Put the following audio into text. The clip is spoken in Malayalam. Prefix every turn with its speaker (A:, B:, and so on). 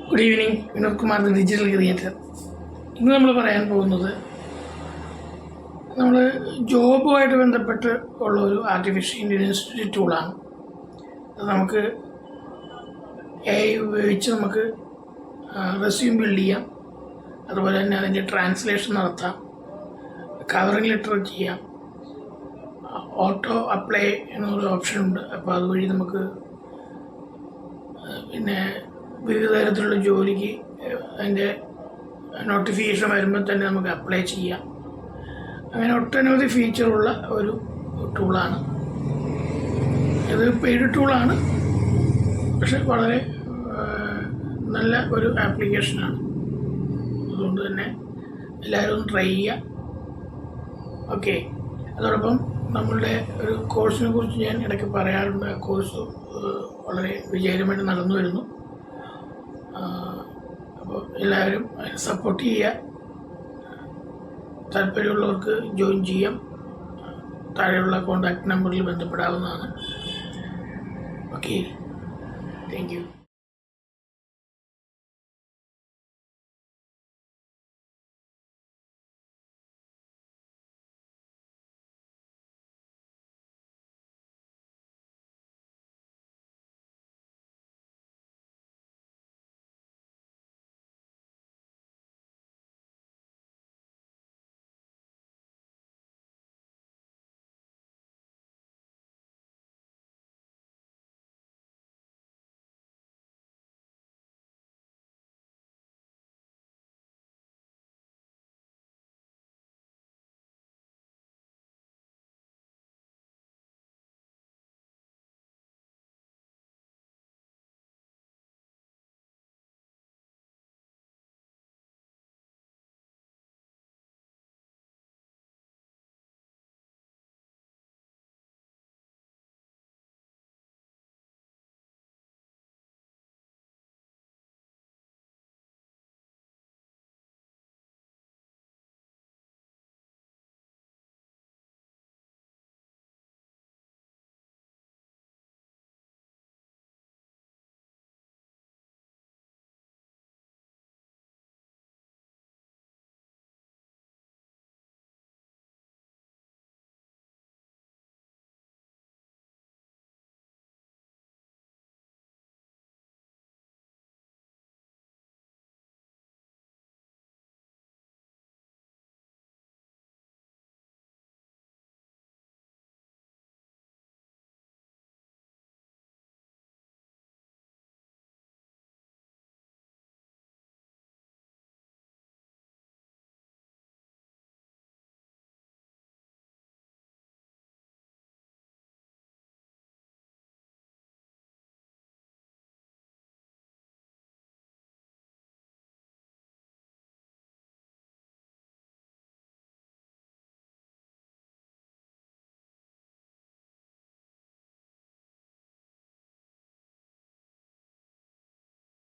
A: Good evening. Vinod Kumar, digital creator. ഇന്ന് നമ്മൾ പറയാൻ പോകുന്നത് നമ്മൾ ജോബുമായിട്ട് ബന്ധപ്പെട്ട് ഉള്ള ഒരു ആർട്ടിഫിഷ്യൽ ഇൻ്റലിജൻസ് ടൂളാണ്. അത് നമുക്ക് AI ഉപയോഗിച്ച് നമുക്ക് റെസ്യൂം ബിൽഡ് ചെയ്യാം. അതുപോലെ തന്നെ അതിൻ്റെ ട്രാൻസ്ലേഷൻ നടത്താം, കവറിംഗ് ലെറ്റർ ചെയ്യാം, ഓട്ടോ അപ്ലൈ എന്നൊരു ഓപ്ഷൻ ഉണ്ട്. അപ്പോൾ അതുവഴി നമുക്ക് പിന്നെ വിവിധ തരത്തിലുള്ള ജോലിക്ക് അതിൻ്റെ നോട്ടിഫിക്കേഷൻ വരുമ്പോൾ തന്നെ നമുക്ക് അപ്ലൈ ചെയ്യാം. അങ്ങനെ ഒട്ടനവധി ഫീച്ചറുള്ള ഒരു ടൂളാണ് ഇത്. പെയ്ഡ് ടൂളാണ്, പക്ഷെ വളരെ നല്ല ഒരു ആപ്ലിക്കേഷനാണ്. അതുകൊണ്ട് തന്നെ എല്ലാവരും ഒന്ന് ട്രൈ ചെയ്യുക. ഓക്കെ. അതോടൊപ്പം നമ്മളുടെ ഒരു കോഴ്സിനെ കുറിച്ച് ഞാൻ ഇടയ്ക്ക് പറയാറുണ്ട്. ആ കോഴ്സ് വളരെ വിജയകരമായിട്ട് നടന്നു വരുന്നു. അപ്പോൾ എല്ലാവരും അതിനെ സപ്പോർട്ട് ചെയ്യുക. താല്പര്യമുള്ളവർക്ക് ജോയിൻ ചെയ്യാം. താഴെയുള്ള കോൺടാക്റ്റ് നമ്പറിൽ ബന്ധപ്പെടാവുന്നതാണ്. Okay, thank you.